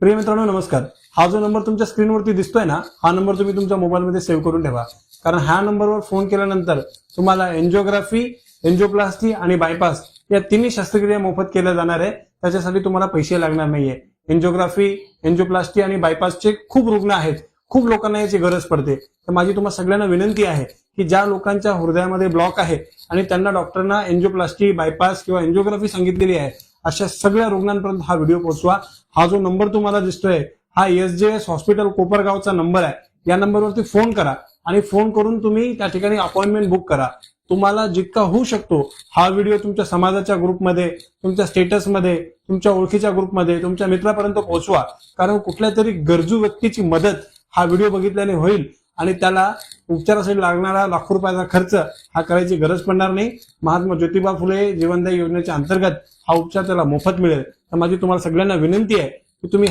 प्रिय मित्रांनो नमस्कार। हा जो नंबर तुमच्या स्क्रीनवरती दिसतोय ना, हा नंबर तुम्ही तुमच्या मोबाईलमध्ये सेव्ह करून ठेवा, कारण ह्या नंबरवर फोन केल्यानंतर तुम्हाला एंजिओग्राफी, एंजिओप्लास्टी आणि बायपास या तिन्ही शस्त्रक्रिया मोफत केल्या जाणार आहे। त्याच्यासाठी तुम्हाला पैसे लागणार नाहीये। एंजिओग्राफी, एंजिओप्लास्टी आणि बायपासचे खूप रुग्ण आहेत, खूप लोकांना याची गरज पडते। तर माझी तुम्हाला सगळ्यांना विनंती आहे की ज्या लोकांच्या हृदयामध्ये ब्लॉक आहे आणि त्यांना डॉक्टरना एंजिओप्लास्टी, बायपास किंवा एंजिओग्राफी सांगितलेली आहे, अशा सगळ्या रुग्णांपर्यंत हा व्हिडिओ पोहोचवा। हा जो नंबर तुम्हाला दिसतोय हा एसजेएस हॉस्पिटल कोपरगावचा नंबर आहे। या नंबरवरती फोन करा आणि फोन करून तुम्ही त्या ठिकाणी अपॉइंटमेंट बुक करा। तुम्हाला जितका होऊ शकतो हा व्हिडिओ तुमच्या समाजाच्या ग्रुपमध्ये, तुमच्या स्टेटसमध्ये, तुमच्या ओळखीच्या ग्रुपमध्ये, तुमच्या मित्रापर्यंत पोहोचवा, कारण कुठल्या तरी गरजू व्यक्तीची मदत हा व्हिडिओ बघितल्याने होईल आणि त्याला उपचारासाठी लागणारा लाखो रुपयाचा खर्च हा करायची गरज पडणार नाही। महात्मा ज्योतिबा फुले जीवनदायी योजनेच्या अंतर्गत हा उपचार त्याला मोफत मिळेल। तर माझी तुम्हाला सगळ्यांना विनंती आहे की तुम्ही